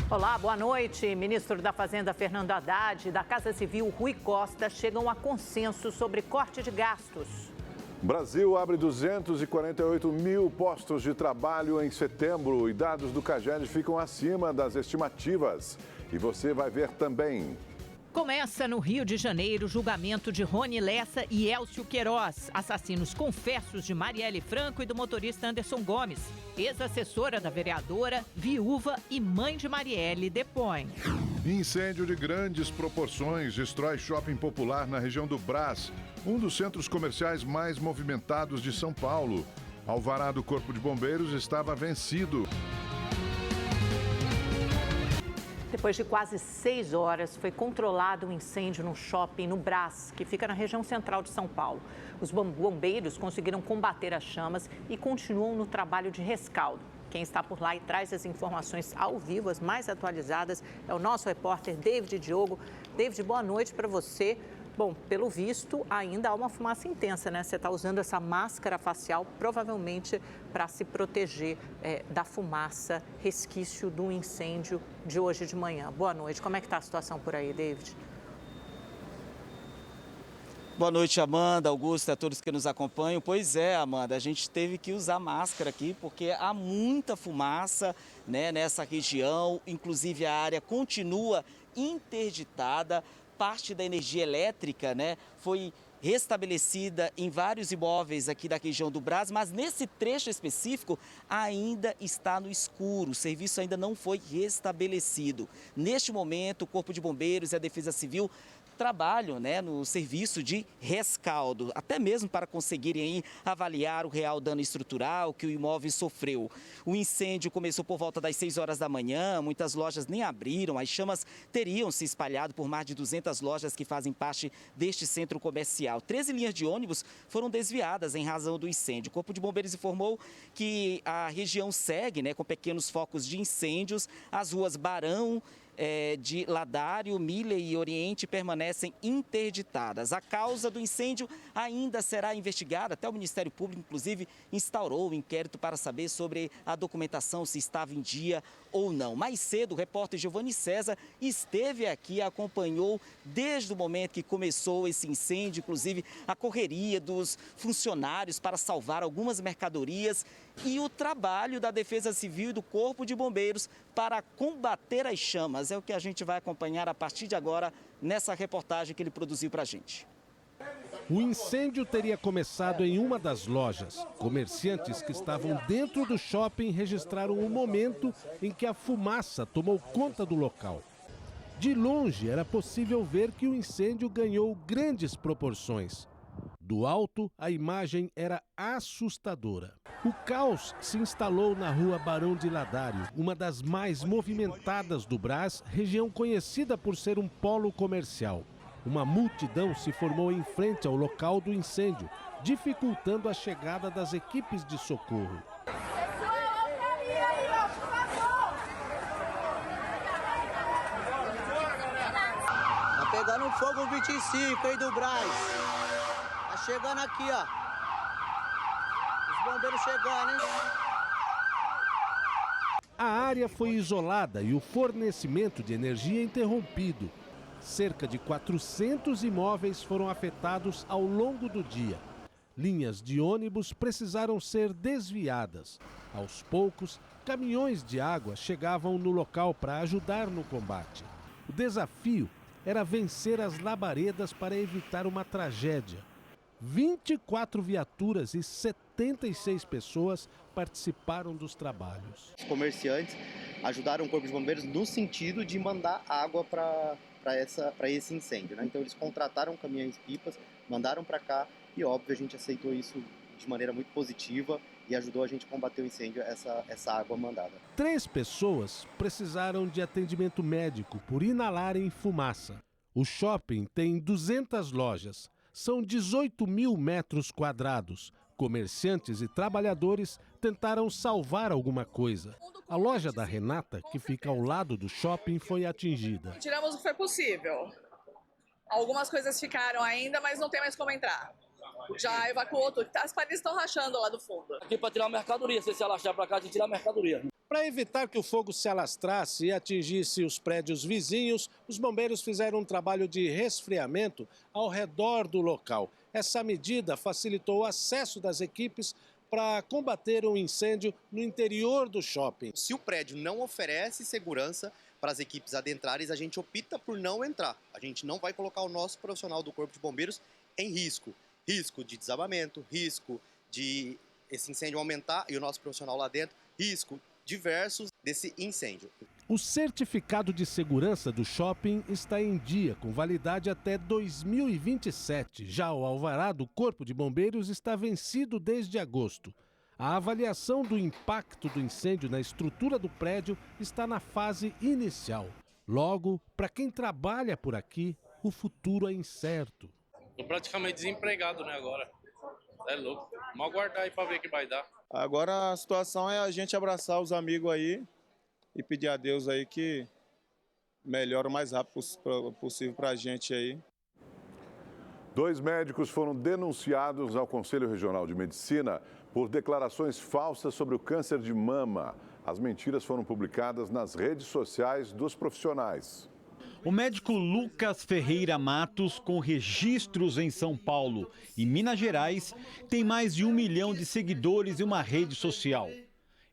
Olá, boa noite. Ministro da Fazenda Fernando Haddad e da Casa Civil Rui Costa chegam a consenso sobre corte de gastos. Brasil abre 248 mil postos de trabalho em setembro e dados do CAGED ficam acima das estimativas. E você vai ver também. Começa no Rio de Janeiro o julgamento de Rony Lessa e Elcio Queiroz, assassinos confessos de Marielle Franco e do motorista Anderson Gomes. Ex-assessora da vereadora, viúva e mãe de Marielle depõe. Incêndio de grandes proporções destrói shopping popular na região do Brás, um dos centros comerciais mais movimentados de São Paulo. Alvará do Corpo de Bombeiros estava vencido. Depois de quase 6 horas, foi controlado um incêndio num shopping no Brás, que fica na região central de São Paulo. Os bombeiros conseguiram combater as chamas e continuam no trabalho de rescaldo. Quem está por lá e traz as informações ao vivo, as mais atualizadas, é o nosso repórter David Diogo. David, boa noite para você. Bom, pelo visto, ainda há uma fumaça intensa, né? Você está usando essa máscara facial, provavelmente para se proteger da fumaça, resquício do incêndio de hoje de manhã. Boa noite. Como é que está a situação por aí, David? Boa noite, Amanda, Augusto, a todos que nos acompanham. Pois é, Amanda, a gente teve que usar máscara aqui porque há muita fumaça, né, nessa região. Inclusive, a área continua interditada. Parte da energia elétrica, né, foi restabelecida em vários imóveis aqui da região do Brás, mas nesse trecho específico ainda está no escuro, o serviço ainda não foi restabelecido. Neste momento, o Corpo de Bombeiros e a Defesa Civil trabalham, né, no serviço de rescaldo, até mesmo para conseguirem aí avaliar o real dano estrutural que o imóvel sofreu. O incêndio começou por volta das 6 horas da manhã, muitas lojas nem abriram, as chamas teriam se espalhado por mais de 200 lojas que fazem parte deste centro comercial. 13 linhas de ônibus foram desviadas em razão do incêndio. O Corpo de Bombeiros informou que a região segue, né, com pequenos focos de incêndios, as ruas Barão, de Ladário, Miller e Oriente permanecem interditadas. A causa do incêndio ainda será investigada, até o Ministério Público, inclusive, instaurou um inquérito para saber sobre a documentação, se estava em dia ou não. Mais cedo, o repórter Giovanni César esteve aqui e acompanhou desde o momento que começou esse incêndio, inclusive a correria dos funcionários para salvar algumas mercadorias e o trabalho da Defesa Civil e do Corpo de Bombeiros para combater as chamas. É o que a gente vai acompanhar a partir de agora nessa reportagem que ele produziu para a gente. O incêndio teria começado em uma das lojas. Comerciantes que estavam dentro do shopping registraram o momento em que a fumaça tomou conta do local. De longe era possível ver que o incêndio ganhou grandes proporções. Do alto, a imagem era assustadora. O caos se instalou na rua Barão de Ladário, uma das mais movimentadas do Brás, região conhecida por ser um polo comercial. Uma multidão se formou em frente ao local do incêndio, dificultando a chegada das equipes de socorro. Tá pegando fogo 25 aí do Brás. Tá chegando aqui, ó. Os bombeiros chegando, hein? A área foi isolada e o fornecimento de energia interrompido. Cerca de 400 imóveis foram afetados ao longo do dia. Linhas de ônibus precisaram ser desviadas. Aos poucos, caminhões de água chegavam no local para ajudar no combate. O desafio era vencer as labaredas para evitar uma tragédia. 24 viaturas e 76 pessoas participaram dos trabalhos. Os comerciantes ajudaram o Corpo de Bombeiros no sentido de mandar água para esse incêndio, né? Então eles contrataram caminhões-pipas, mandaram para cá e, óbvio, a gente aceitou isso de maneira muito positiva e ajudou a gente a combater o incêndio, essa água mandada. 3 pessoas precisaram de atendimento médico por inalarem fumaça. O shopping tem 200 lojas. São 18 mil metros quadrados. Comerciantes e trabalhadores tentaram salvar alguma coisa. A loja da Renata, que fica ao lado do shopping, foi atingida. Tiramos o que foi possível. Algumas coisas ficaram ainda, mas não tem mais como entrar. Já evacuou tudo. As paredes estão rachando lá do fundo. Aqui para tirar a mercadoria, se ela achar para cá, de tirar a mercadoria. Para evitar que o fogo se alastrasse e atingisse os prédios vizinhos, os bombeiros fizeram um trabalho de resfriamento ao redor do local. Essa medida facilitou o acesso das equipes para combater um incêndio no interior do shopping. Se o prédio não oferece segurança para as equipes adentrarem, a gente opta por não entrar. A gente não vai colocar o nosso profissional do Corpo de Bombeiros em risco. Risco de desabamento, risco de esse incêndio aumentar e o nosso profissional lá dentro, risco diversos desse incêndio. O certificado de segurança do shopping está em dia, com validade até 2027. Já o alvará do Corpo de Bombeiros está vencido desde agosto. A avaliação do impacto do incêndio na estrutura do prédio está na fase inicial. Logo, para quem trabalha por aqui, o futuro é incerto. Estou praticamente desempregado, né, agora. É louco. Vamos aguardar aí para ver o que vai dar. Agora a situação é a gente abraçar os amigos aí e pedir a Deus aí que melhore o mais rápido possível para a gente aí. 2 médicos foram denunciados ao Conselho Regional de Medicina por declarações falsas sobre o câncer de mama. As mentiras foram publicadas nas redes sociais dos profissionais. O médico Lucas Ferreira Matos, com registros em São Paulo e Minas Gerais, tem mais de 1 milhão de seguidores em uma rede social.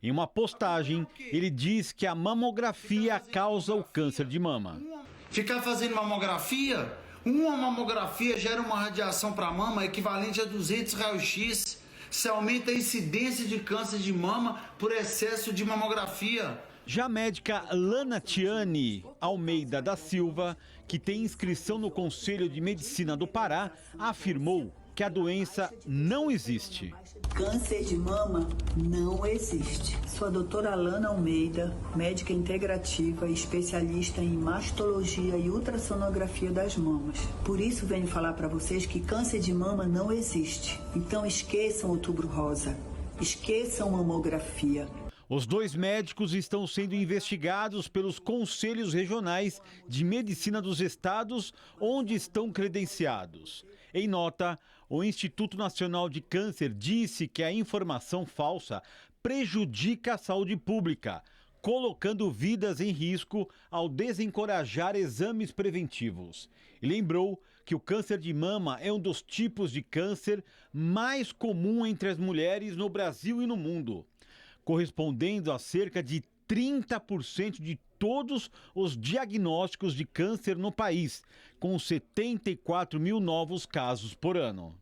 Em uma postagem, ele diz que a mamografia causa o câncer de mama. Ficar fazendo mamografia? Uma mamografia gera uma radiação para a mama equivalente a 200 raio-x. Se aumenta a incidência de câncer de mama por excesso de mamografia. Já a médica Lana Tiane Almeida da Silva, que tem inscrição no Conselho de Medicina do Pará, afirmou que a doença não existe. Câncer de mama não existe. Sou a doutora Lana Almeida, médica integrativa e especialista em mastologia e ultrassonografia das mamas. Por isso venho falar para vocês que câncer de mama não existe. Então esqueçam o Outubro Rosa, esqueçam mamografia. Os 2 médicos estão sendo investigados pelos conselhos regionais de medicina dos estados onde estão credenciados. Em nota, o Instituto Nacional de Câncer disse que a informação falsa prejudica a saúde pública, colocando vidas em risco ao desencorajar exames preventivos. E lembrou que o câncer de mama é um dos tipos de câncer mais comum entre as mulheres no Brasil e no mundo, correspondendo a cerca de 30% de todos os diagnósticos de câncer no país, com 74 mil novos casos por ano.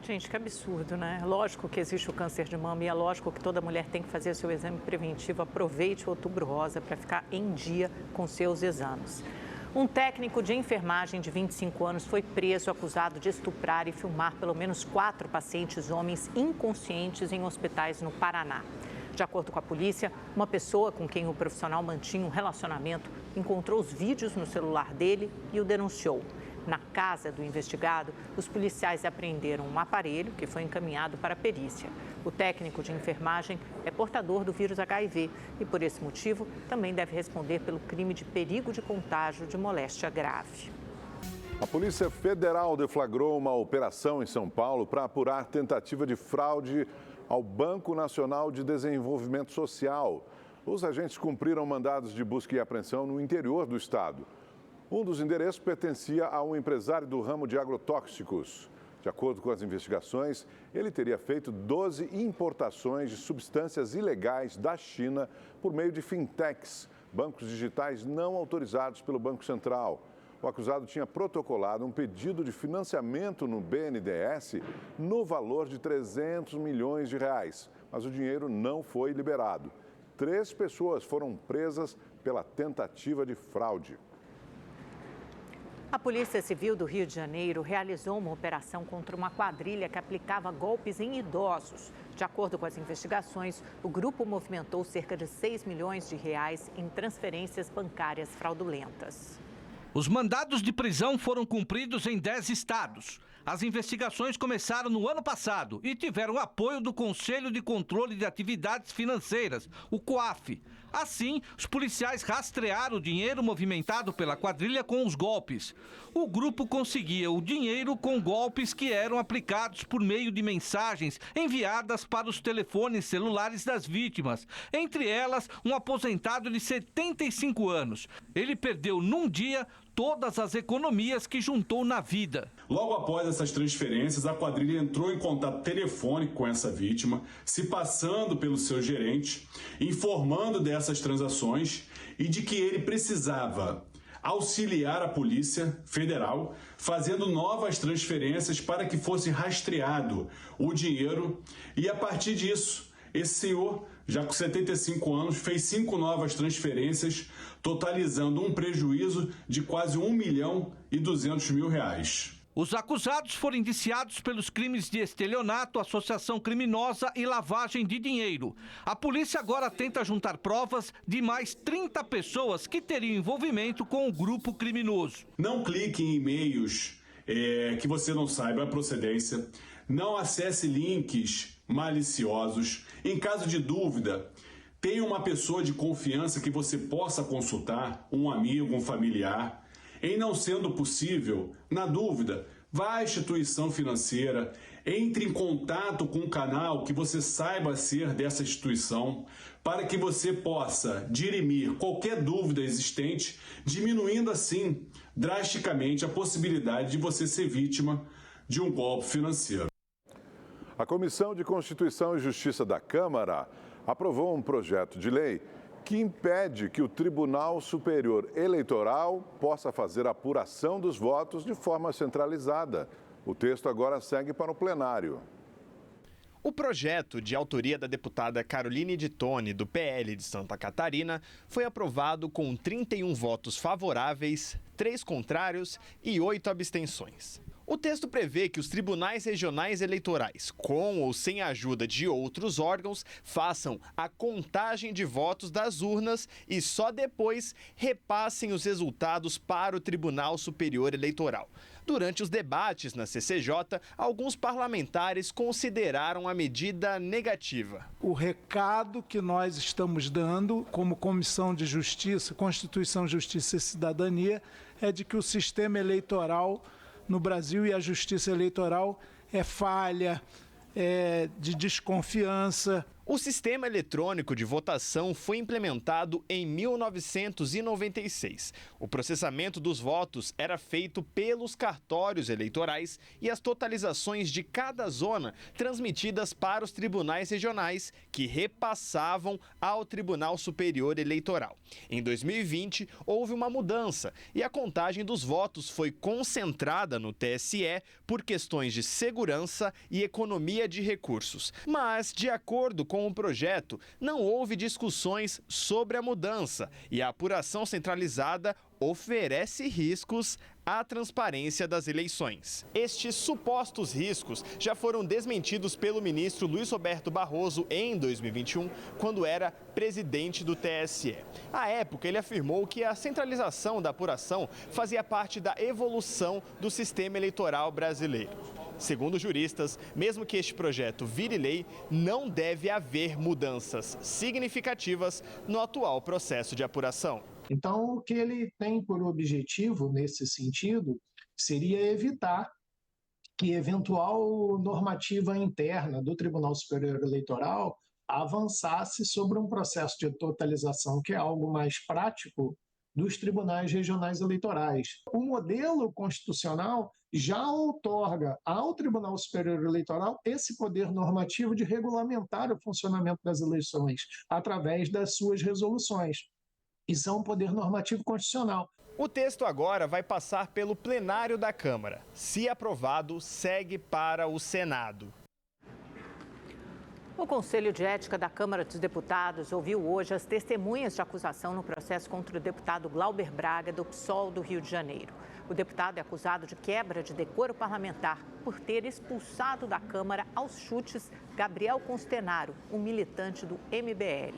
Gente, que absurdo, né? Lógico que existe o câncer de mama e é lógico que toda mulher tem que fazer seu exame preventivo. Aproveite o Outubro Rosa para ficar em dia com seus exames. Um técnico de enfermagem de 25 anos foi preso acusado de estuprar e filmar pelo menos 4 pacientes homens inconscientes em hospitais no Paraná. De acordo com a polícia, uma pessoa com quem o profissional mantinha um relacionamento encontrou os vídeos no celular dele e o denunciou. Na casa do investigado, os policiais apreenderam um aparelho que foi encaminhado para a perícia. O técnico de enfermagem é portador do vírus HIV e, por esse motivo, também deve responder pelo crime de perigo de contágio de moléstia grave. A Polícia Federal deflagrou uma operação em São Paulo para apurar tentativa de fraude ao Banco Nacional de Desenvolvimento Social. Os agentes cumpriram mandados de busca e apreensão no interior do estado. Um dos endereços pertencia a um empresário do ramo de agrotóxicos. De acordo com as investigações, ele teria feito 12 importações de substâncias ilegais da China por meio de fintechs, bancos digitais não autorizados pelo Banco Central. O acusado tinha protocolado um pedido de financiamento no BNDES no valor de 300 milhões de reais, mas o dinheiro não foi liberado. 3 pessoas foram presas pela tentativa de fraude. A Polícia Civil do Rio de Janeiro realizou uma operação contra uma quadrilha que aplicava golpes em idosos. De acordo com as investigações, o grupo movimentou cerca de 6 milhões de reais em transferências bancárias fraudulentas. Os mandados de prisão foram cumpridos em 10 estados. As investigações começaram no ano passado e tiveram apoio do Conselho de Controle de Atividades Financeiras, o COAF. Assim, os policiais rastrearam o dinheiro movimentado pela quadrilha com os golpes. O grupo conseguia o dinheiro com golpes que eram aplicados por meio de mensagens enviadas para os telefones celulares das vítimas. Entre elas, um aposentado de 75 anos. Ele perdeu num dia todas as economias que juntou na vida. Logo após essas transferências, a quadrilha entrou em contato telefônico com essa vítima, se passando pelo seu gerente, informando dessas transações e de que ele precisava auxiliar a Polícia Federal, fazendo novas transferências para que fosse rastreado o dinheiro. E a partir disso, esse senhor, já com 75 anos, fez 5 novas transferências, totalizando um prejuízo de quase R$1.200.000. Os acusados foram indiciados pelos crimes de estelionato, associação criminosa e lavagem de dinheiro. A polícia agora tenta juntar provas de mais 30 pessoas que teriam envolvimento com o grupo criminoso. Não clique em e-mails que você não saiba a procedência. Não acesse links maliciosos. Em caso de dúvida, tenha uma pessoa de confiança que você possa consultar, um amigo, um familiar. Em não sendo possível, na dúvida, vá à instituição financeira, entre em contato com o canal que você saiba ser dessa instituição, para que você possa dirimir qualquer dúvida existente, diminuindo assim drasticamente a possibilidade de você ser vítima de um golpe financeiro. A Comissão de Constituição e Justiça da Câmara aprovou um projeto de lei que impede que o Tribunal Superior Eleitoral possa fazer a apuração dos votos de forma centralizada. O texto agora segue para o plenário. O projeto, de autoria da deputada Caroline de Tone, do PL de Santa Catarina, foi aprovado com 31 votos favoráveis, 3 contrários e 8 abstenções. O texto prevê que os tribunais regionais eleitorais, com ou sem a ajuda de outros órgãos, façam a contagem de votos das urnas e só depois repassem os resultados para o Tribunal Superior Eleitoral. Durante os debates na CCJ, alguns parlamentares consideraram a medida negativa. O recado que nós estamos dando como Comissão de Justiça, Constituição, Justiça e Cidadania é de que o sistema eleitoral no Brasil e a justiça eleitoral é falha, é de desconfiança. O sistema eletrônico de votação foi implementado em 1996. O processamento dos votos era feito pelos cartórios eleitorais e as totalizações de cada zona transmitidas para os tribunais regionais, que repassavam ao Tribunal Superior Eleitoral. Em 2020, houve uma mudança e a contagem dos votos foi concentrada no TSE por questões de segurança e economia de recursos. Mas, de acordo com o projeto, não houve discussões sobre a mudança e a apuração centralizada oferece riscos à transparência das eleições. Estes supostos riscos já foram desmentidos pelo ministro Luiz Roberto Barroso em 2021, quando era presidente do TSE. À época, ele afirmou que a centralização da apuração fazia parte da evolução do sistema eleitoral brasileiro. Segundo juristas, mesmo que este projeto vire lei, não deve haver mudanças significativas no atual processo de apuração. Então, o que ele tem por objetivo, nesse sentido, seria evitar que eventual normativa interna do Tribunal Superior Eleitoral avançasse sobre um processo de totalização, que é algo mais prático, dos tribunais regionais eleitorais. O modelo constitucional já outorga ao Tribunal Superior Eleitoral esse poder normativo de regulamentar o funcionamento das eleições através das suas resoluções. Isso é um poder normativo constitucional. O texto agora vai passar pelo plenário da Câmara. Se aprovado, segue para o Senado. O Conselho de Ética da Câmara dos Deputados ouviu hoje as testemunhas de acusação no processo contra o deputado Glauber Braga, do PSOL do Rio de Janeiro. O deputado é acusado de quebra de decoro parlamentar por ter expulsado da Câmara aos chutes Gabriel Constenaro, um militante do MBL.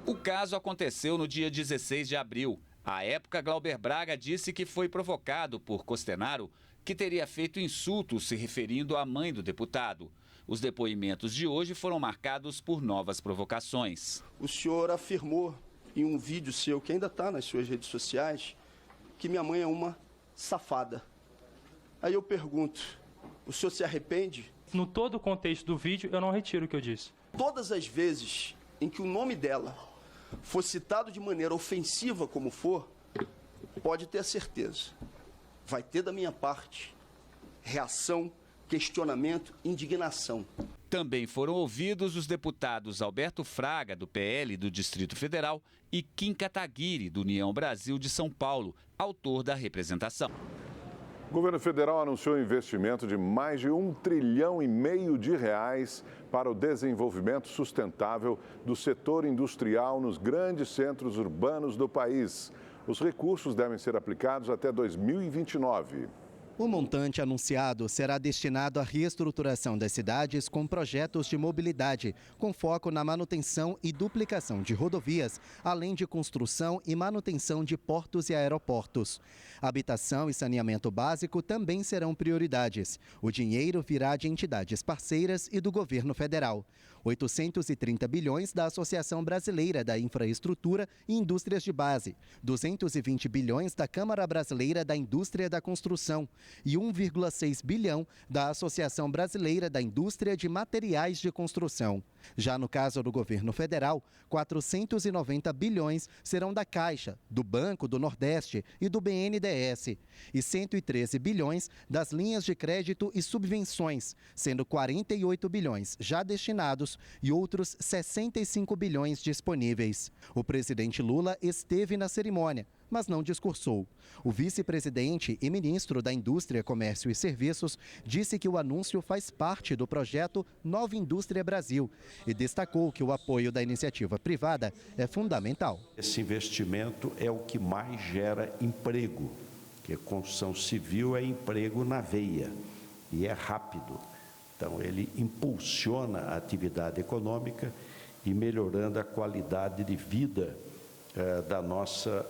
O caso aconteceu no dia 16 de abril. À época, Glauber Braga disse que foi provocado por Constenaro, que teria feito insultos se referindo à mãe do deputado. Os depoimentos de hoje foram marcados por novas provocações. O senhor afirmou em um vídeo seu, que ainda está nas suas redes sociais, que minha mãe é uma safada. Aí eu pergunto, o senhor se arrepende? No todo o contexto do vídeo, eu não retiro o que eu disse. Todas as vezes em que o nome dela for citado de maneira ofensiva como for, pode ter a certeza, vai ter da minha parte reação, questionamento, indignação. Também foram ouvidos os deputados Alberto Fraga, do PL do Distrito Federal, e Kim Kataguiri, do União Brasil de São Paulo, autor da representação. O governo federal anunciou um investimento de mais de R$1,5 trilhão para o desenvolvimento sustentável do setor industrial nos grandes centros urbanos do país. Os recursos devem ser aplicados até 2029. O montante anunciado será destinado à reestruturação das cidades com projetos de mobilidade, com foco na manutenção e duplicação de rodovias, além de construção e manutenção de portos e aeroportos. Habitação e saneamento básico também serão prioridades. O dinheiro virá de entidades parceiras e do governo federal. 830 bilhões da Associação Brasileira da Infraestrutura e Indústrias de Base, 220 bilhões da Câmara Brasileira da Indústria da Construção e 1,6 bilhão da Associação Brasileira da Indústria de Materiais de Construção. Já no caso do governo federal, 490 bilhões serão da Caixa, do Banco do Nordeste e do BNDES, e 113 bilhões das linhas de crédito e subvenções, sendo 48 bilhões já destinados e outros 65 bilhões disponíveis. O presidente Lula esteve na cerimônia, mas não discursou. O vice-presidente e ministro da Indústria, Comércio e Serviços disse que o anúncio faz parte do projeto Nova Indústria Brasil e destacou que o apoio da iniciativa privada é fundamental. Esse investimento é o que mais gera emprego, porque construção civil é emprego na veia e é rápido. Então, ele impulsiona a atividade econômica e melhorando a qualidade de vida da nossa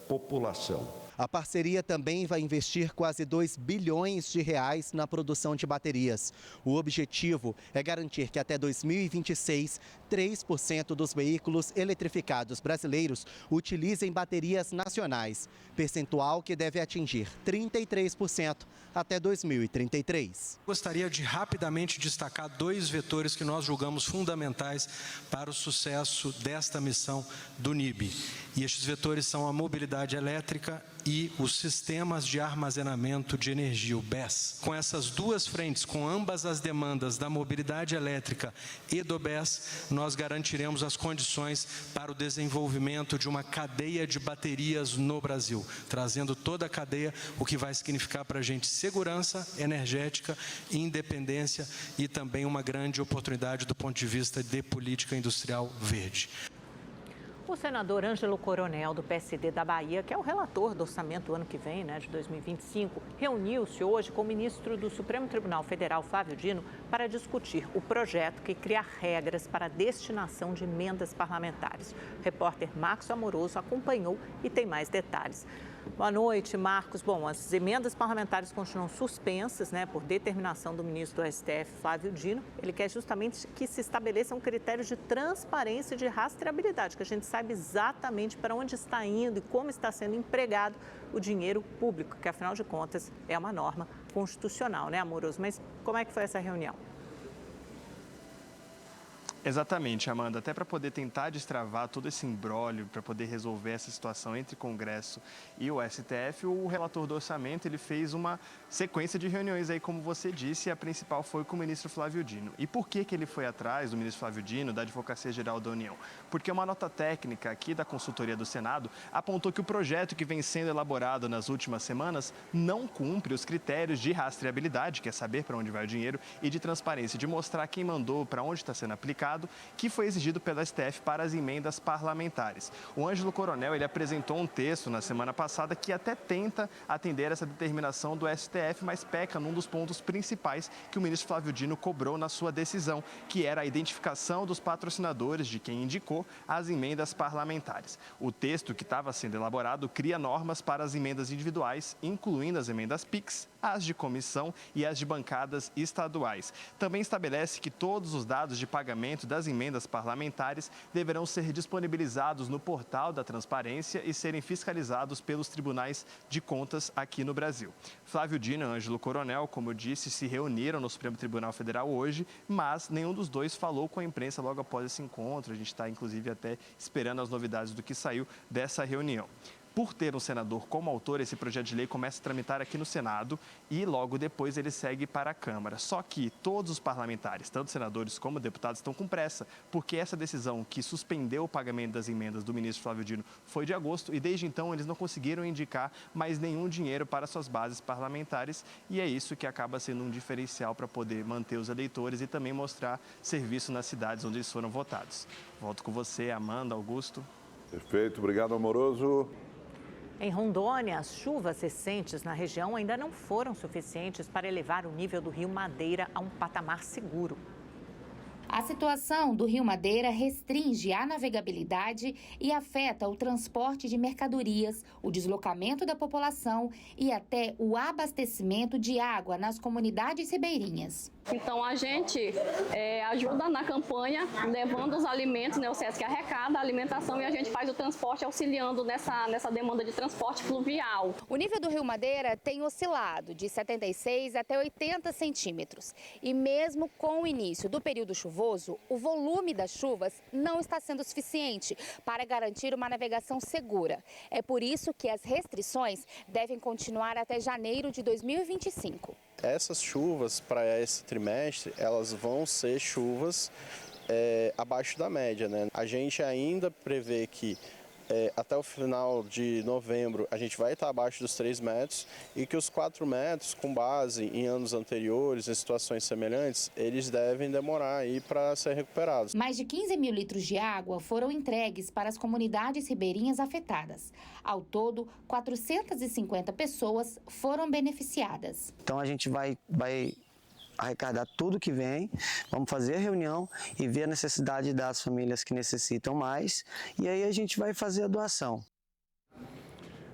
população. A parceria também vai investir quase 2 bilhões de reais na produção de baterias. O objetivo é garantir que até 2026, 3% dos veículos eletrificados brasileiros utilizem baterias nacionais, percentual que deve atingir 33% até 2033. Gostaria de rapidamente destacar 2 vetores que nós julgamos fundamentais para o sucesso desta missão do NIB. E estes vetores são a mobilidade elétrica e os sistemas de armazenamento de energia, o BESS. Com essas 2 frentes, com ambas as demandas da mobilidade elétrica e do BESS, nós garantiremos as condições para o desenvolvimento de uma cadeia de baterias no Brasil, trazendo toda a cadeia, o que vai significar para a gente segurança energética, independência e também uma grande oportunidade do ponto de vista de política industrial verde. O senador Ângelo Coronel, do PSD da Bahia, que é o relator do orçamento do ano que vem, de 2025, reuniu-se hoje com o ministro do Supremo Tribunal Federal, Flávio Dino, para discutir o projeto que cria regras para a destinação de emendas parlamentares. O repórter Marcos Amoroso acompanhou e tem mais detalhes. Boa noite, Marcos. Bom, as emendas parlamentares continuam suspensas, por determinação do ministro do STF, Flávio Dino. Ele quer justamente que se estabeleça um critério de transparência e de rastreabilidade, que a gente saiba exatamente para onde está indo e como está sendo empregado o dinheiro público, que afinal de contas é uma norma constitucional, Amoroso? Mas como é que foi essa reunião? Exatamente, Amanda. Até para poder tentar destravar todo esse imbróglio, para poder resolver essa situação entre Congresso e o STF, o relator do orçamento ele fez uma sequência de reuniões aí, como você disse, e a principal foi com o ministro Flávio Dino. E por que ele foi atrás do ministro Flávio Dino, da Advocacia Geral da União? Porque uma nota técnica aqui da consultoria do Senado apontou que o projeto que vem sendo elaborado nas últimas semanas não cumpre os critérios de rastreabilidade, que é saber para onde vai o dinheiro, e de transparência, de mostrar quem mandou, para onde está sendo aplicado, que foi exigido pela STF para as emendas parlamentares. O Ângelo Coronel ele apresentou um texto na semana passada que até tenta atender essa determinação do STF, mas peca num dos pontos principais que o ministro Flávio Dino cobrou na sua decisão, que era a identificação dos patrocinadores de quem indicou as emendas parlamentares. O texto que estava sendo elaborado cria normas para as emendas individuais, incluindo as emendas PIX, as de comissão e as de bancadas estaduais. Também estabelece que todos os dados de pagamento pagamento das emendas parlamentares deverão ser disponibilizados no portal da Transparência e serem fiscalizados pelos tribunais de contas aqui no Brasil. Flávio Dino e Ângelo Coronel, como eu disse, se reuniram no Supremo Tribunal Federal hoje, mas nenhum dos dois falou com a imprensa logo após esse encontro. A gente está, inclusive, até esperando as novidades do que saiu dessa reunião. Por ter um senador como autor, esse projeto de lei começa a tramitar aqui no Senado e logo depois ele segue para a Câmara. Só que todos os parlamentares, tanto senadores como deputados, estão com pressa, porque essa decisão que suspendeu o pagamento das emendas do ministro Flávio Dino foi de agosto e desde então eles não conseguiram indicar mais nenhum dinheiro para suas bases parlamentares e é isso que acaba sendo um diferencial para poder manter os eleitores e também mostrar serviço nas cidades onde eles foram votados. Volto com você, Amanda, Augusto. Perfeito, obrigado, Amoroso. Em Rondônia, as chuvas recentes na região ainda não foram suficientes para elevar o nível do rio Madeira a um patamar seguro. A situação do Rio Madeira restringe a navegabilidade e afeta o transporte de mercadorias, o deslocamento da população e até o abastecimento de água nas comunidades ribeirinhas. Então a gente ajuda na campanha, levando os alimentos, o SESC arrecada a alimentação e a gente faz o transporte auxiliando nessa demanda de transporte fluvial. O nível do Rio Madeira tem oscilado de 76 até 80 centímetros e mesmo com o início do período chuvoso, o volume das chuvas não está sendo suficiente para garantir uma navegação segura. É por isso que as restrições devem continuar até janeiro de 2025. Essas chuvas para esse trimestre, elas vão ser chuvas abaixo da média, né? A gente ainda prevê que até o final de novembro a gente vai estar abaixo dos 3 metros e que os 4 metros, com base em anos anteriores, em situações semelhantes, eles devem demorar aí para ser recuperados. Mais de 15 mil litros de água foram entregues para as comunidades ribeirinhas afetadas. Ao todo, 450 pessoas foram beneficiadas. Então a gente vai arrecadar tudo que vem, vamos fazer a reunião e ver a necessidade das famílias que necessitam mais e aí a gente vai fazer a doação.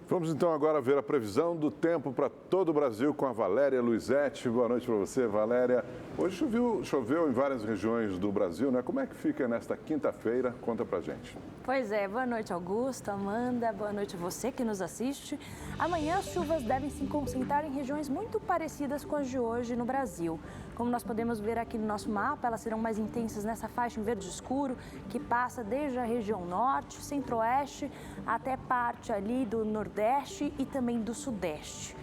Vamos então agora ver a previsão do tempo para todo o Brasil com a Valéria Luizetti. Boa noite para você, Valéria. Hoje choveu em várias regiões do Brasil, né? Como é que fica nesta quinta-feira? Conta pra gente. Pois é, boa noite, Augusto, Amanda, boa noite a você que nos assiste. Amanhã as chuvas devem se concentrar em regiões muito parecidas com as de hoje no Brasil. Como nós podemos ver aqui no nosso mapa, elas serão mais intensas nessa faixa em verde escuro, que passa desde a região norte, centro-oeste, até parte ali do nordeste e também do sudeste.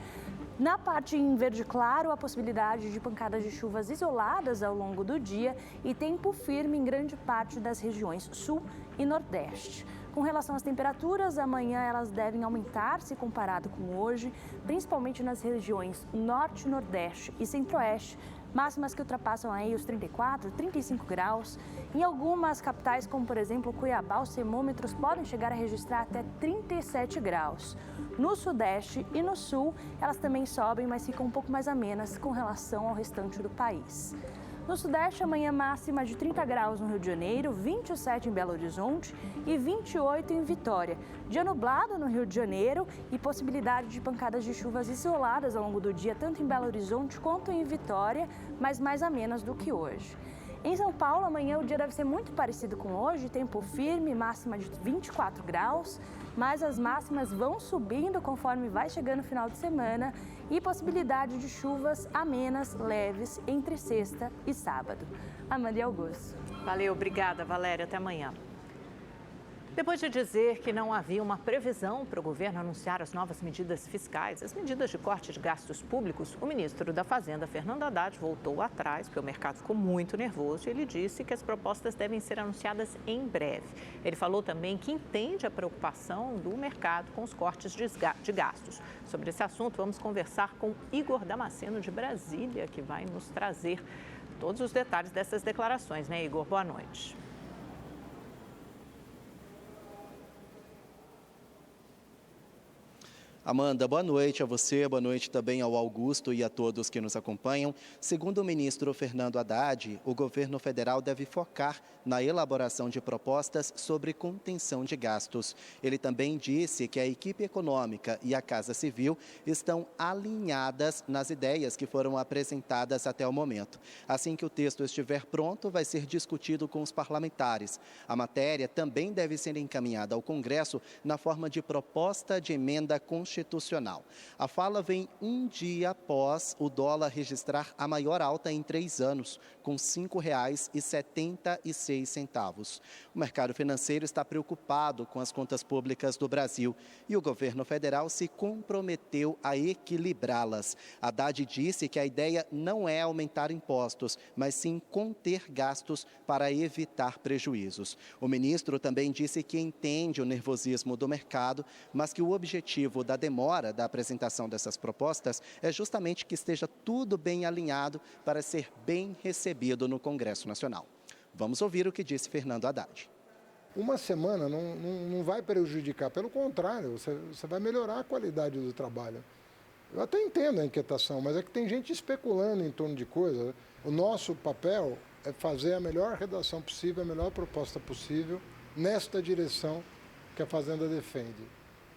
Na parte em verde claro, a possibilidade de pancadas de chuvas isoladas ao longo do dia e tempo firme em grande parte das regiões sul e nordeste. Com relação às temperaturas, amanhã elas devem aumentar se comparado com hoje, principalmente nas regiões norte, nordeste e centro-oeste, máximas que ultrapassam aí os 34, 35 graus. Em algumas capitais, como por exemplo Cuiabá, os termômetros podem chegar a registrar até 37 graus. No sudeste e no sul, elas também sobem, mas ficam um pouco mais amenas com relação ao restante do país. No sudeste, amanhã máxima de 30 graus no Rio de Janeiro, 27 em Belo Horizonte e 28 em Vitória. Dia nublado no Rio de Janeiro e possibilidade de pancadas de chuvas isoladas ao longo do dia, tanto em Belo Horizonte quanto em Vitória, mas mais amenas do que hoje. Em São Paulo, amanhã o dia deve ser muito parecido com hoje, tempo firme, máxima de 24 graus, mas as máximas vão subindo conforme vai chegando o final de semana e possibilidade de chuvas amenas, leves, entre sexta e sábado. Amanda e Augusto. Valeu, obrigada, Valéria. Até amanhã. Depois de dizer que não havia uma previsão para o governo anunciar as novas medidas fiscais, as medidas de corte de gastos públicos, o ministro da Fazenda, Fernando Haddad, voltou atrás, porque o mercado ficou muito nervoso e ele disse que as propostas devem ser anunciadas em breve. Ele falou também que entende a preocupação do mercado com os cortes de gastos. Sobre esse assunto, vamos conversar com Igor Damasceno, de Brasília, que vai nos trazer todos os detalhes dessas declarações, né, Igor? Boa noite. Amanda, boa noite a você, boa noite também ao Augusto e a todos que nos acompanham. Segundo o ministro Fernando Haddad, o governo federal deve focar na elaboração de propostas sobre contenção de gastos. Ele também disse que a equipe econômica e a Casa Civil estão alinhadas nas ideias que foram apresentadas até o momento. Assim que o texto estiver pronto, vai ser discutido com os parlamentares. A matéria também deve ser encaminhada ao Congresso na forma de proposta de emenda constitucional. A fala vem um dia após o dólar registrar a maior alta em 3 anos, com R$ 5,76. O mercado financeiro está preocupado com as contas públicas do Brasil e o governo federal se comprometeu a equilibrá-las. Haddad disse que a ideia não é aumentar impostos, mas sim conter gastos para evitar prejuízos. O ministro também disse que entende o nervosismo do mercado, mas que o objetivo da demora da apresentação dessas propostas é justamente que esteja tudo bem alinhado para ser bem recebido no Congresso Nacional. Vamos ouvir o que disse Fernando Haddad. Uma semana não vai prejudicar, pelo contrário, você vai melhorar a qualidade do trabalho. Eu até entendo a inquietação, mas é que tem gente especulando em torno de coisas. O nosso papel é fazer a melhor redação possível, a melhor proposta possível, nesta direção que a Fazenda defende.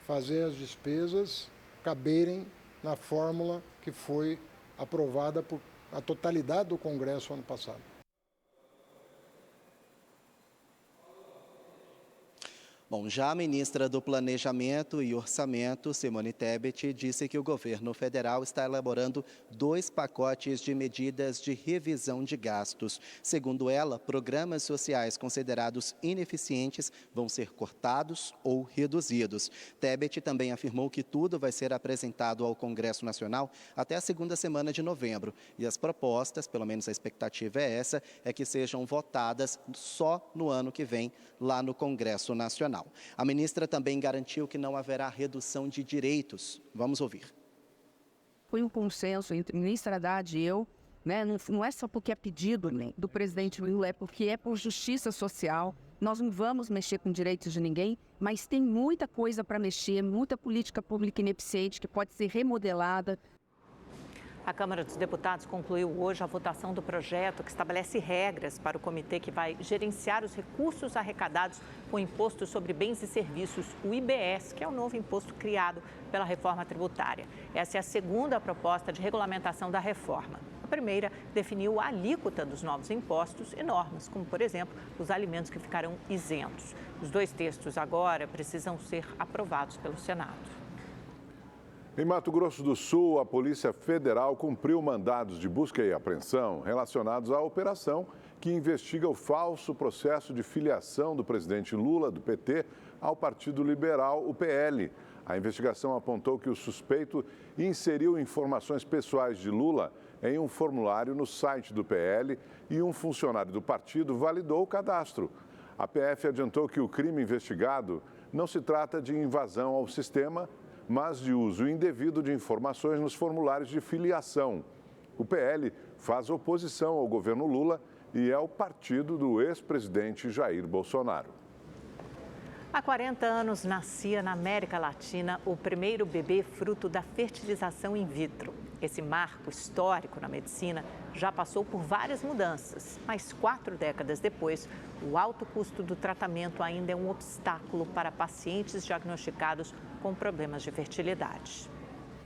Fazer as despesas caberem na fórmula que foi aprovada por a totalidade do Congresso ano passado. Bom, já a ministra do Planejamento e Orçamento, Simone Tebet, disse que o governo federal está elaborando 2 pacotes de medidas de revisão de gastos. Segundo ela, programas sociais considerados ineficientes vão ser cortados ou reduzidos. Tebet também afirmou que tudo vai ser apresentado ao Congresso Nacional até a 2ª semana de novembro. E as propostas, pelo menos a expectativa é essa, é que sejam votadas só no ano que vem, lá no Congresso Nacional. A ministra também garantiu que não haverá redução de direitos. Vamos ouvir. Foi um consenso entre o ministro Haddad e eu, né? Não é só porque é pedido do presidente Lula, é porque é por justiça social. Nós não vamos mexer com direitos de ninguém, mas tem muita coisa para mexer, muita política pública ineficiente que pode ser remodelada. A Câmara dos Deputados concluiu hoje a votação do projeto que estabelece regras para o comitê que vai gerenciar os recursos arrecadados com o Imposto sobre Bens e Serviços, o IBS, que é o novo imposto criado pela reforma tributária. Essa é a segunda proposta de regulamentação da reforma. A primeira definiu a alíquota dos novos impostos e normas, como, por exemplo, os alimentos que ficarão isentos. Os 2 textos agora precisam ser aprovados pelo Senado. Em Mato Grosso do Sul, a Polícia Federal cumpriu mandados de busca e apreensão relacionados à operação que investiga o falso processo de filiação do presidente Lula, do PT, ao Partido Liberal, o PL. A investigação apontou que o suspeito inseriu informações pessoais de Lula em um formulário no site do PL e um funcionário do partido validou o cadastro. A PF adiantou que o crime investigado não se trata de invasão ao sistema, mas de uso indevido de informações nos formulários de filiação. O PL faz oposição ao governo Lula e é o partido do ex-presidente Jair Bolsonaro. Há 40 anos nascia na América Latina o primeiro bebê fruto da fertilização in vitro. Esse marco histórico na medicina já passou por várias mudanças, mas 4 décadas depois, o alto custo do tratamento ainda é um obstáculo para pacientes diagnosticados com problemas de fertilidade.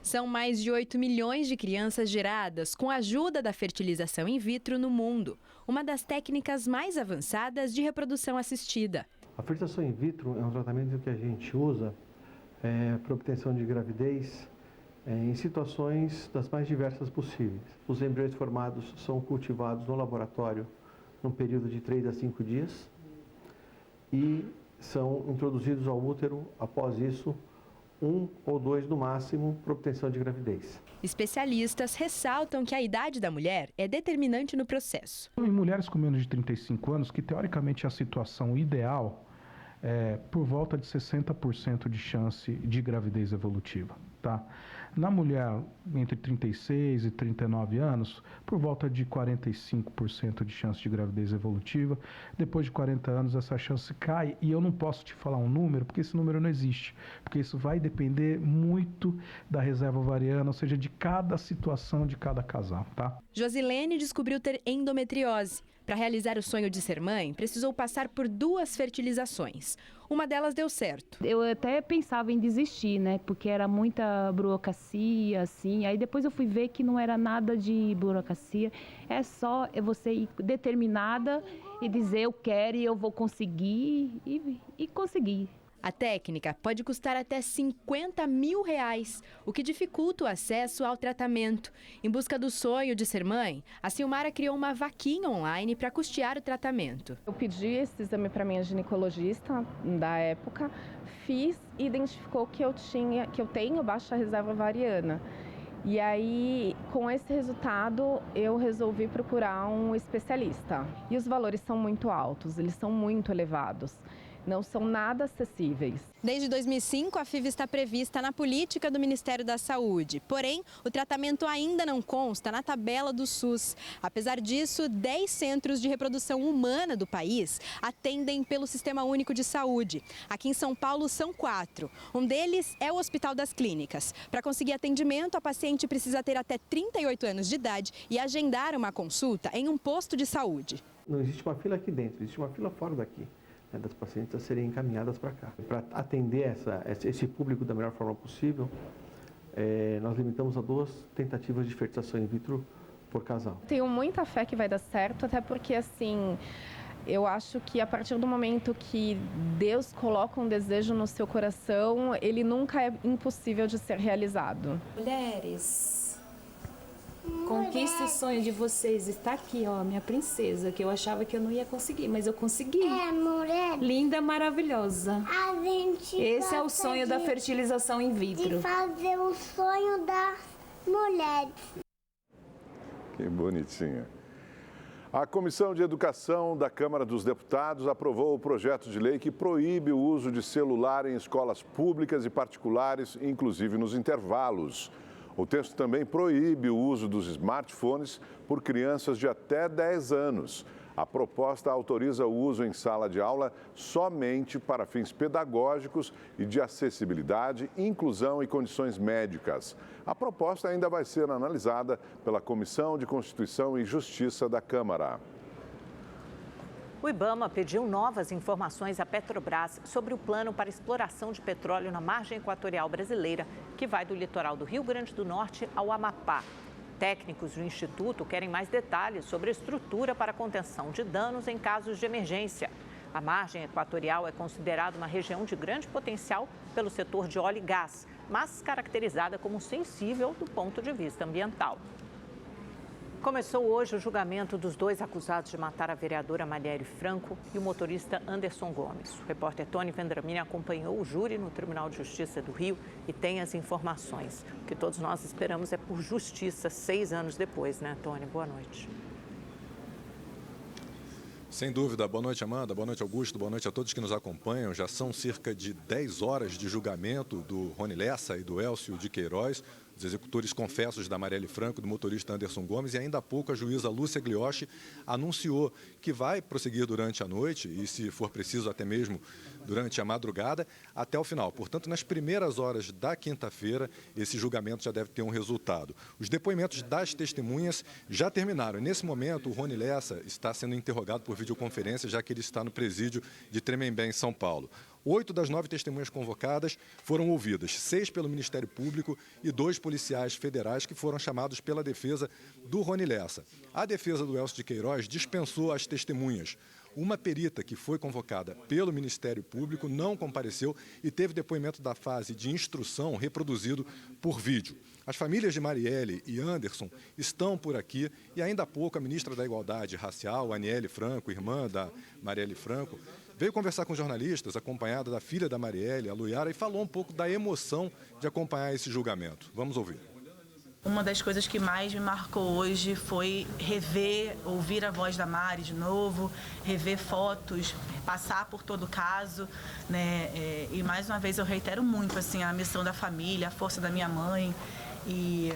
São mais de 8 milhões de crianças geradas com a ajuda da fertilização in vitro no mundo, uma das técnicas mais avançadas de reprodução assistida. A fertilização in vitro é um tratamento que a gente usa para obtenção de gravidez em situações das mais diversas possíveis. Os embriões formados são cultivados no laboratório num período de 3 a 5 dias e são introduzidos ao útero, após isso, 1 ou 2 no máximo, para obtenção de gravidez. Especialistas ressaltam que a idade da mulher é determinante no processo. Em mulheres com menos de 35 anos, que teoricamente é a situação ideal, por volta de 60% de chance de gravidez evolutiva. tá? Na mulher entre 36 e 39 anos, por volta de 45% de chance de gravidez evolutiva. Depois de 40 anos, essa chance cai, e eu não posso te falar um número, porque esse número não existe, porque isso vai depender muito da reserva ovariana, ou seja, de cada situação de cada casal, tá? Josilene descobriu ter endometriose. Para realizar o sonho de ser mãe, precisou passar por 2 fertilizações. Uma delas deu certo. Eu até pensava em desistir, né? Porque era muita burocracia, assim. Aí depois eu fui ver que não era nada de burocracia. É só você ir determinada e dizer eu quero e eu vou conseguir e conseguir. A técnica pode custar até R$50 mil, o que dificulta o acesso ao tratamento. Em busca do sonho de ser mãe, a Silmara criou uma vaquinha online para custear o tratamento. Eu pedi esse exame para minha ginecologista da época, fiz e identificou que eu tenho baixa reserva ovariana. E aí, com esse resultado, eu resolvi procurar um especialista. E os valores são muito altos, eles são muito elevados. Não são nada acessíveis. Desde 2005, a FIV está prevista na política do Ministério da Saúde. Porém, o tratamento ainda não consta na tabela do SUS. Apesar disso, 10 centros de reprodução humana do país atendem pelo Sistema Único de Saúde. Aqui em São Paulo são 4. Um deles é o Hospital das Clínicas. Para conseguir atendimento, a paciente precisa ter até 38 anos de idade e agendar uma consulta em um posto de saúde. Não existe uma fila aqui dentro, existe uma fila fora daqui, das pacientes a serem encaminhadas para cá. Para atender esse público da melhor forma possível, nós limitamos a 2 tentativas de fertilização in vitro por casal. Tenho muita fé que vai dar certo, até porque assim, eu acho que a partir do momento que Deus coloca um desejo no seu coração, ele nunca é impossível de ser realizado. Mulheres, conquista o sonho de vocês. Está aqui, ó, minha princesa, que eu achava que eu não ia conseguir, mas eu consegui. Mulher. Linda, maravilhosa. A gente Esse é o sonho da fertilização in vitro. De fazer o sonho das mulheres. Que bonitinha. A Comissão de Educação da Câmara dos Deputados aprovou o projeto de lei que proíbe o uso de celular em escolas públicas e particulares, inclusive nos intervalos. O texto também proíbe o uso dos smartphones por crianças de até 10 anos. A proposta autoriza o uso em sala de aula somente para fins pedagógicos e de acessibilidade, inclusão e condições médicas. A proposta ainda vai ser analisada pela Comissão de Constituição e Justiça da Câmara. O IBAMA pediu novas informações à Petrobras sobre o plano para exploração de petróleo na margem equatorial brasileira, que vai do litoral do Rio Grande do Norte ao Amapá. Técnicos do Instituto querem mais detalhes sobre a estrutura para contenção de danos em casos de emergência. A margem equatorial é considerada uma região de grande potencial pelo setor de óleo e gás, mas caracterizada como sensível do ponto de vista ambiental. Começou hoje o julgamento dos 2 acusados de matar a vereadora Marielle Franco e o motorista Anderson Gomes. O repórter Tony Vendramini acompanhou o júri no Tribunal de Justiça do Rio e tem as informações. O que todos nós esperamos é por justiça 6 anos depois, né, Tony? Boa noite. Sem dúvida. Boa noite, Amanda. Boa noite, Augusto. Boa noite a todos que nos acompanham. Já são cerca de 10 horas de julgamento do Rony Lessa e do Elcio de Queiroz, os executores confessos da Marielle Franco e do motorista Anderson Gomes, e ainda há pouco a juíza Lúcia Glioshi anunciou que vai prosseguir durante a noite e, se for preciso, até mesmo durante a madrugada, até o final. Portanto, nas primeiras horas da quinta-feira, esse julgamento já deve ter um resultado. Os depoimentos das testemunhas já terminaram. Nesse momento, o Rony Lessa está sendo interrogado por videoconferência, já que ele está no presídio de Tremembé, em São Paulo. 8 das 9 testemunhas convocadas foram ouvidas, 6 pelo Ministério Público e 2 policiais federais que foram chamados pela defesa do Rony Lessa. A defesa do Elcio de Queiroz dispensou as testemunhas. Uma perita que foi convocada pelo Ministério Público não compareceu e teve depoimento da fase de instrução reproduzido por vídeo. As famílias de Marielle e Anderson estão por aqui e ainda há pouco a ministra da Igualdade Racial, Aniele Franco, irmã da Marielle Franco, veio conversar com jornalistas, acompanhada da filha da Marielle, a Luiara, e falou um pouco da emoção de acompanhar esse julgamento. Vamos ouvir. Uma das coisas que mais me marcou hoje foi ouvir a voz da Mari de novo, rever fotos, passar por todo o caso, né? E mais uma vez eu reitero muito assim, a missão da família, a força da minha mãe. E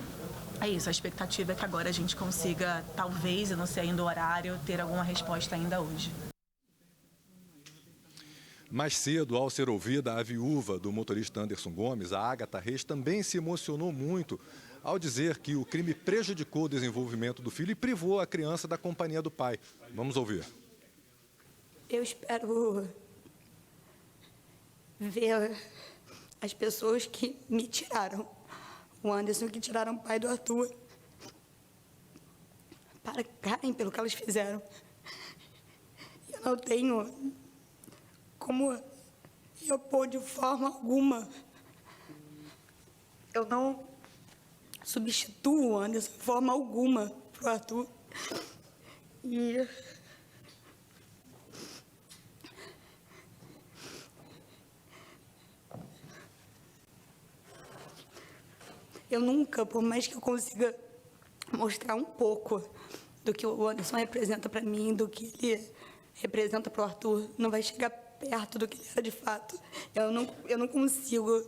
é isso, a expectativa é que agora a gente consiga, talvez, eu não sei ainda o horário, ter alguma resposta ainda hoje. Mais cedo, ao ser ouvida, a viúva do motorista Anderson Gomes, a Agatha Reis, também se emocionou muito ao dizer que o crime prejudicou o desenvolvimento do filho e privou a criança da companhia do pai. Vamos ouvir. Eu espero ver as pessoas que me tiraram, o Anderson, que tiraram o pai do Arthur, pagarem pelo que elas fizeram. Eu não tenho como eu opor de forma alguma. Eu não substituo o Anderson de forma alguma para o Arthur. E eu nunca, por mais que eu consiga mostrar um pouco do que o Anderson representa para mim, do que ele representa para o Arthur, não vai chegar perto do que ele era de fato. Eu não consigo.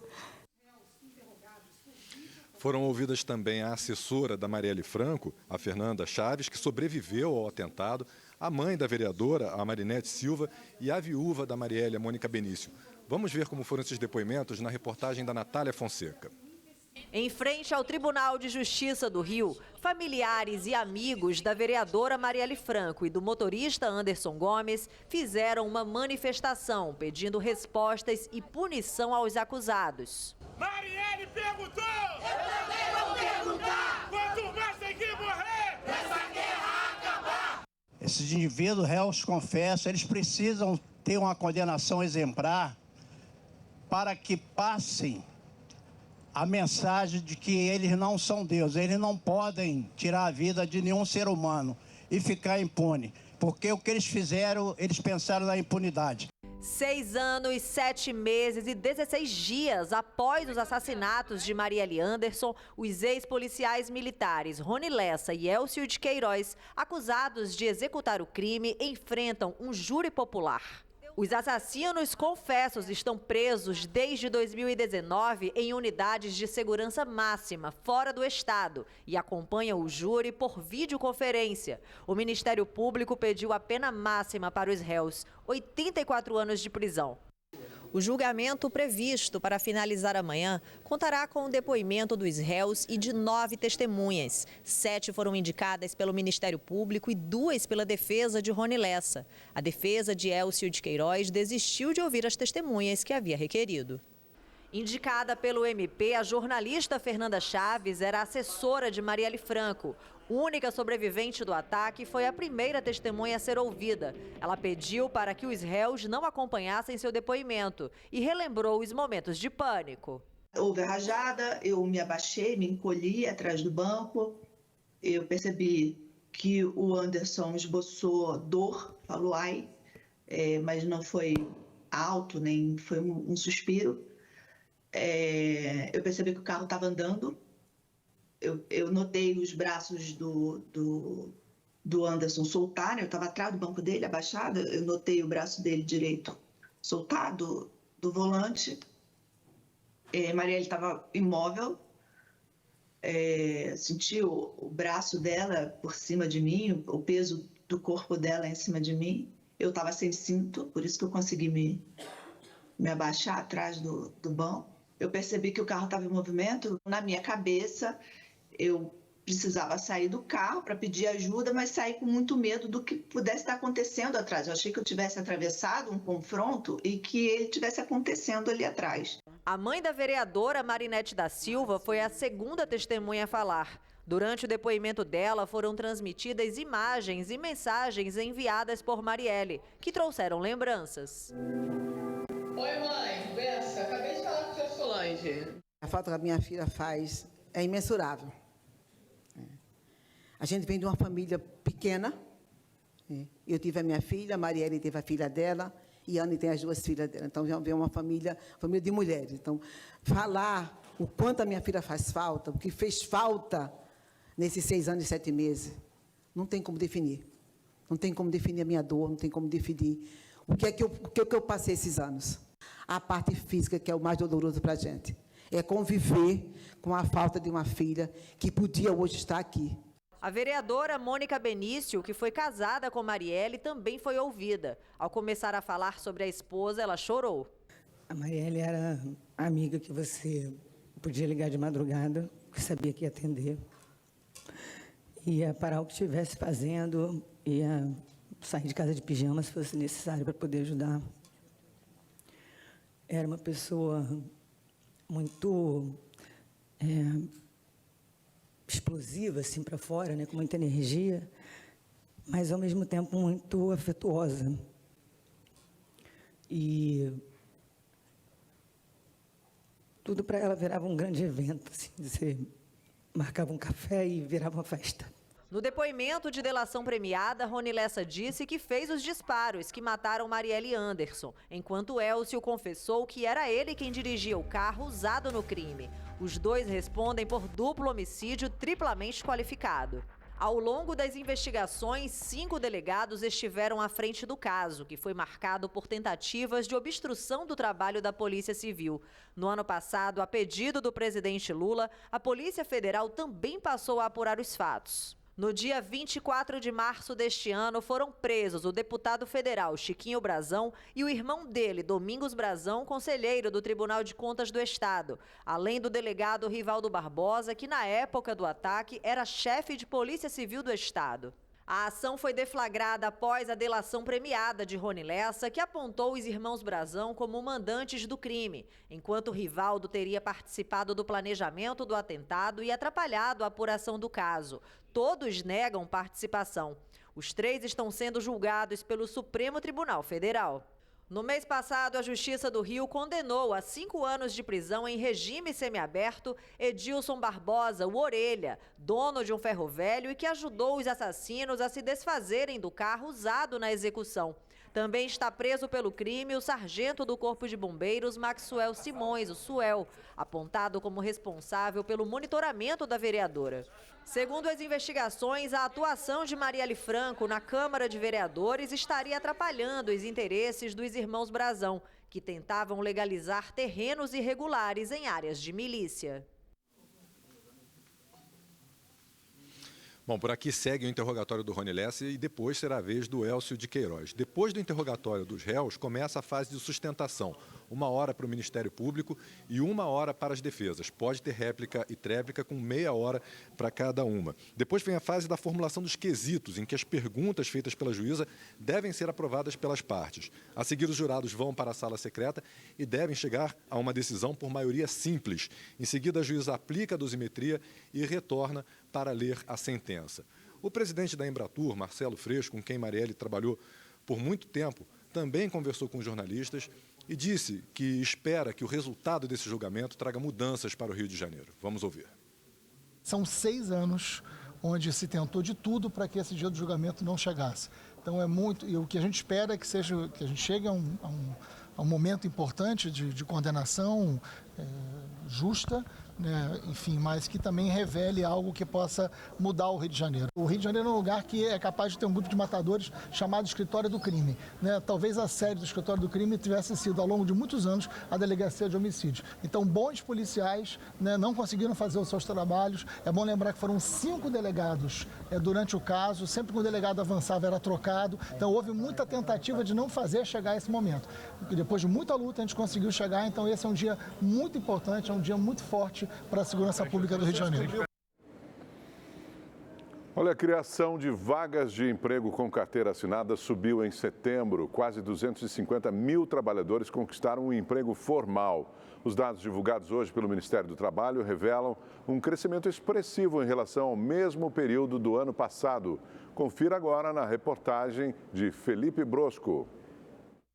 Foram ouvidas também a assessora da Marielle Franco, a Fernanda Chaves, que sobreviveu ao atentado, a mãe da vereadora, a Marinete Silva, e a viúva da Marielle, a Mônica Benício. Vamos ver como foram esses depoimentos na reportagem da Natália Fonseca. Em frente ao Tribunal de Justiça do Rio, familiares e amigos da vereadora Marielle Franco e do motorista Anderson Gomes fizeram uma manifestação pedindo respostas e punição aos acusados. Marielle perguntou! Eu também vou perguntar! Quanto mais tem que morrer, essa guerra acabar! Esses indivíduos réus, confesso, eles precisam ter uma condenação exemplar para que passem a mensagem de que eles não são Deus, eles não podem tirar a vida de nenhum ser humano e ficar impune, porque o que eles fizeram, eles pensaram na impunidade. 6 anos, 7 meses e 16 dias após os assassinatos de Marielle Anderson, os ex-policiais militares Rony Lessa e Elcio de Queiroz, acusados de executar o crime, enfrentam um júri popular. Os assassinos confessos estão presos desde 2019 em unidades de segurança máxima fora do estado e acompanham o júri por videoconferência. O Ministério Público pediu a pena máxima para os réus, 84 anos de prisão. O julgamento previsto para finalizar amanhã contará com o depoimento dos réus e de 9 testemunhas. 7 foram indicadas pelo Ministério Público e 2 pela defesa de Rony Lessa. A defesa de Elcio de Queiroz desistiu de ouvir as testemunhas que havia requerido. Indicada pelo MP, a jornalista Fernanda Chaves era assessora de Marielle Franco. Única sobrevivente do ataque, foi a primeira testemunha a ser ouvida. Ela pediu para que os réus não acompanhassem seu depoimento e relembrou os momentos de pânico. Houve a rajada, eu me abaixei, me encolhi atrás do banco. Eu percebi que o Anderson esboçou dor, falou ai, mas não foi alto, nem foi um suspiro. Eu percebi que o carro estava andando. Eu notei os braços do Anderson soltarem. Eu estava atrás do banco dele, abaixada. Eu notei o braço dele direito soltar do volante. Marielle estava imóvel. Senti o braço dela por cima de mim, o peso do corpo dela em cima de mim. Eu estava sem cinto, por isso que eu consegui me abaixar atrás do banco. Eu percebi que o carro estava em movimento. Na minha cabeça, eu precisava sair do carro para pedir ajuda, mas saí com muito medo do que pudesse estar acontecendo atrás. Eu achei que eu tivesse atravessado um confronto e que ele tivesse acontecendo ali atrás. A mãe da vereadora Marinete da Silva foi a segunda testemunha a falar. Durante o depoimento dela, foram transmitidas imagens e mensagens enviadas por Marielle, que trouxeram lembranças. Oi, mãe, Bessa, acabei de falar com a tia Solange. A falta que a minha filha faz é imensurável. A gente vem de uma família pequena. Eu tive a minha filha, a Marielle teve a filha dela e a Anne tem as 2 filhas dela. Então, vem uma família de mulheres. Então, falar o quanto a minha filha faz falta, o que fez falta nesses 6 anos e 7 meses, não tem como definir. Não tem como definir a minha dor, não tem como definir o que é que eu passei esses anos. A parte física, que é o mais doloroso para a gente, é conviver com a falta de uma filha que podia hoje estar aqui. A vereadora Mônica Benício, que foi casada com Marielle, também foi ouvida. Ao começar a falar sobre a esposa, ela chorou. A Marielle era a amiga que você podia ligar de madrugada, que sabia que ia atender. Ia parar o que estivesse fazendo, ia sair de casa de pijama se fosse necessário para poder ajudar. Era uma pessoa muito explosiva, assim, para fora, né, com muita energia, mas, ao mesmo tempo, muito afetuosa. E tudo para ela virava um grande evento, assim, você marcava um café e virava uma festa. No depoimento de delação premiada, Rony Lessa disse que fez os disparos que mataram Marielle Anderson, enquanto Elcio confessou que era ele quem dirigia o carro usado no crime. Os dois respondem por duplo homicídio triplamente qualificado. Ao longo das investigações, 5 delegados estiveram à frente do caso, que foi marcado por tentativas de obstrução do trabalho da Polícia Civil. No ano passado, a pedido do presidente Lula, a Polícia Federal também passou a apurar os fatos. No dia 24 de março deste ano, foram presos o deputado federal Chiquinho Brazão e o irmão dele, Domingos Brazão, conselheiro do Tribunal de Contas do Estado, além do delegado Rivaldo Barbosa, que na época do ataque era chefe de Polícia Civil do Estado. A ação foi deflagrada após a delação premiada de Rony Lessa, que apontou os irmãos Brazão como mandantes do crime, enquanto Rivaldo teria participado do planejamento do atentado e atrapalhado a apuração do caso. Todos negam participação. Os 3 estão sendo julgados pelo Supremo Tribunal Federal. No mês passado, a Justiça do Rio condenou a 5 anos de prisão em regime semiaberto Edilson Barbosa, o Orelha, dono de um ferro velho e que ajudou os assassinos a se desfazerem do carro usado na execução. Também está preso pelo crime o sargento do Corpo de Bombeiros, Maxwell Simões, o Suel, apontado como responsável pelo monitoramento da vereadora. Segundo as investigações, a atuação de Marielle Franco na Câmara de Vereadores estaria atrapalhando os interesses dos irmãos Brazão, que tentavam legalizar terrenos irregulares em áreas de milícia. Bom, por aqui segue o interrogatório do Rony Lessa e depois será a vez do Elcio de Queiroz. Depois do interrogatório dos réus, começa a fase de sustentação. 1 hora para o Ministério Público e 1 hora para as defesas. Pode ter réplica e tréplica com meia hora para cada uma. Depois vem a fase da formulação dos quesitos, em que as perguntas feitas pela juíza devem ser aprovadas pelas partes. A seguir, os jurados vão para a sala secreta e devem chegar a uma decisão por maioria simples. Em seguida, a juíza aplica a dosimetria e retorna para ler a sentença. O presidente da Embratur, Marcelo Freixo, com quem Marielle trabalhou por muito tempo, também conversou com os jornalistas e disse que espera que o resultado desse julgamento traga mudanças para o Rio de Janeiro. Vamos ouvir. São 6 anos onde se tentou de tudo para que esse dia do julgamento não chegasse. Então é muito, e o que a gente espera é que a gente chegue a um momento importante de condenação justa, né, enfim, mas que também revele algo que possa mudar o Rio de Janeiro. O Rio de Janeiro é um lugar que é capaz de ter um grupo de matadores chamado Escritório do Crime, né? Talvez a sede do Escritório do Crime tivesse sido, ao longo de muitos anos, a Delegacia de Homicídios. Então, bons policiais, né, não conseguiram fazer os seus trabalhos. É bom lembrar que foram 5 delegados durante o caso. Sempre que o delegado avançava, era trocado. Então, houve muita tentativa de não fazer chegar a esse momento. E depois de muita luta, a gente conseguiu chegar. Então, esse é um dia muito importante, é um dia muito forte para a segurança pública do Rio de Janeiro. Olha, a criação de vagas de emprego com carteira assinada subiu em setembro. Quase 250 mil trabalhadores conquistaram um emprego formal. Os dados divulgados hoje pelo Ministério do Trabalho revelam um crescimento expressivo em relação ao mesmo período do ano passado. Confira agora na reportagem de Felipe Brosco.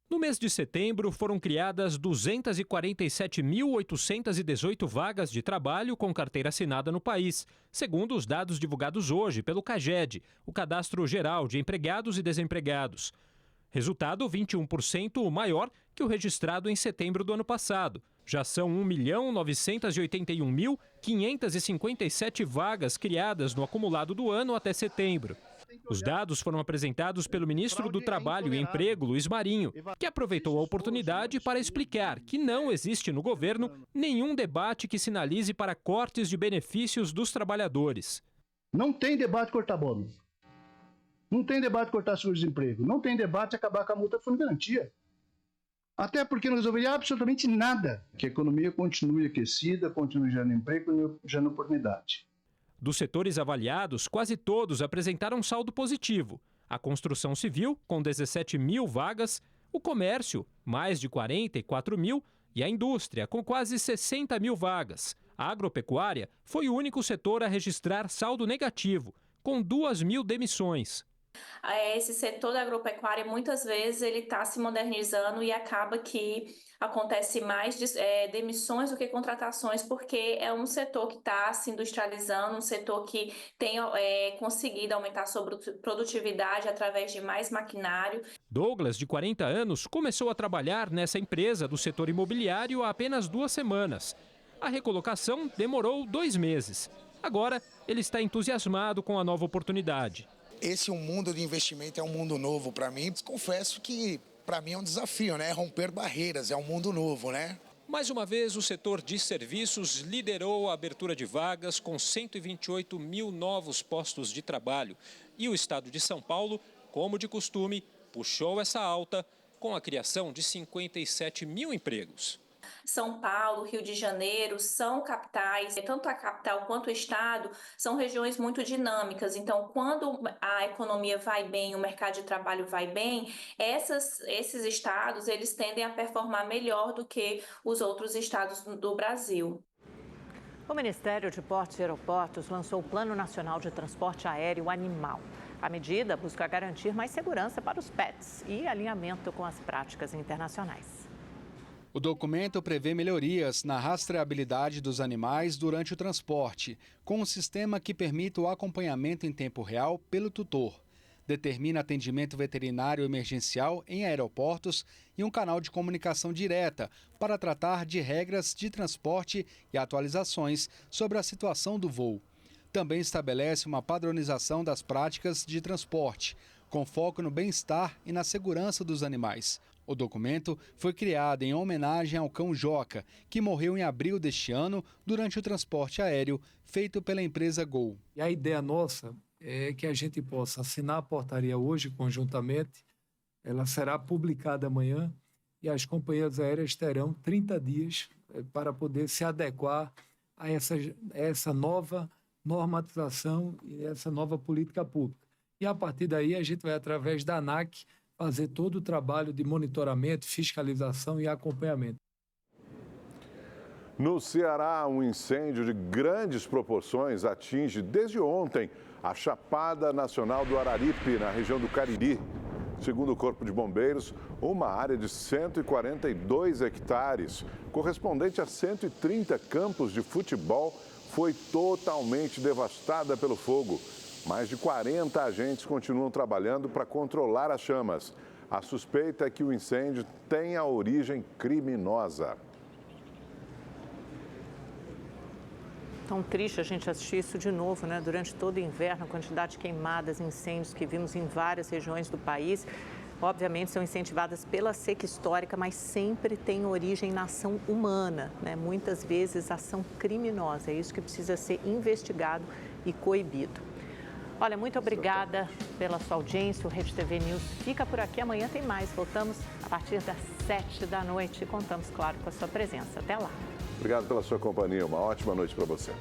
No mês de setembro, foram criadas 247.818 vagas de trabalho com carteira assinada no país, segundo os dados divulgados hoje pelo CAGED, o Cadastro Geral de Empregados e Desempregados. Resultado 21% maior que o registrado em setembro do ano passado. Já são 1.981.557 vagas criadas no acumulado do ano até setembro. Os dados foram apresentados pelo ministro do Trabalho e Emprego, Luiz Marinho, que aproveitou a oportunidade para explicar que não existe no governo nenhum debate que sinalize para cortes de benefícios dos trabalhadores. Não tem debate cortar bônus. Não tem debate cortar seguro-desemprego. Não tem debate acabar com a multa de fundo de garantia. Até porque não resolveria absolutamente nada. Que a economia continue aquecida, continue gerando emprego e gerando oportunidade. Dos setores avaliados, quase todos apresentaram saldo positivo. A construção civil, com 17 mil vagas, o comércio, mais de 44 mil, e a indústria, com quase 60 mil vagas. A agropecuária foi o único setor a registrar saldo negativo, com 2 mil demissões. Esse setor da agropecuária, muitas vezes, ele está se modernizando e acaba que acontece mais demissões do que contratações, porque é um setor que está se industrializando, um setor que tem conseguido aumentar a sua produtividade através de mais maquinário. Douglas, de 40 anos, começou a trabalhar nessa empresa do setor imobiliário há apenas 2 semanas. A recolocação demorou 2 meses. Agora, ele está entusiasmado com a nova oportunidade. Esse mundo de investimento é um mundo novo para mim. Confesso que para mim é um desafio, né? Romper barreiras, é um mundo novo, né? Mais uma vez, o setor de serviços liderou a abertura de vagas com 128 mil novos postos de trabalho. E o estado de São Paulo, como de costume, puxou essa alta com a criação de 57 mil empregos. São Paulo, Rio de Janeiro são capitais, tanto a capital quanto o estado são regiões muito dinâmicas. Então, quando a economia vai bem, o mercado de trabalho vai bem, esses estados eles tendem a performar melhor do que os outros estados do Brasil. O Ministério de Portos e Aeroportos lançou o Plano Nacional de Transporte Aéreo Animal. A medida busca garantir mais segurança para os pets e alinhamento com as práticas internacionais. O documento prevê melhorias na rastreabilidade dos animais durante o transporte, com um sistema que permita o acompanhamento em tempo real pelo tutor. Determina atendimento veterinário emergencial em aeroportos e um canal de comunicação direta para tratar de regras de transporte e atualizações sobre a situação do voo. Também estabelece uma padronização das práticas de transporte, com foco no bem-estar e na segurança dos animais. O documento foi criado em homenagem ao cão Joca, que morreu em abril deste ano durante o transporte aéreo feito pela empresa Gol. E a ideia nossa é que a gente possa assinar a portaria hoje conjuntamente, ela será publicada amanhã e as companhias aéreas terão 30 dias para poder se adequar a essa nova normatização e essa nova política pública. E a partir daí a gente vai, através da ANAC, fazer todo o trabalho de monitoramento, fiscalização e acompanhamento. No Ceará, um incêndio de grandes proporções atinge desde ontem a Chapada Nacional do Araripe, na região do Cariri. Segundo o Corpo de Bombeiros, uma área de 142 hectares, correspondente a 130 campos de futebol, foi totalmente devastada pelo fogo. Mais de 40 agentes continuam trabalhando para controlar as chamas. A suspeita é que o incêndio tenha origem criminosa. Tão triste a gente assistir isso de novo, né? Durante todo o inverno, a quantidade de queimadas, incêndios que vimos em várias regiões do país, obviamente são incentivadas pela seca histórica, mas sempre tem origem na ação humana, né? Muitas vezes ação criminosa. É isso que precisa ser investigado e coibido. Olha, muito obrigada pela sua audiência. O Rede TV News fica por aqui. Amanhã tem mais. Voltamos a partir das 7 da noite e contamos, claro, com a sua presença. Até lá. Obrigado pela sua companhia. Uma ótima noite para você.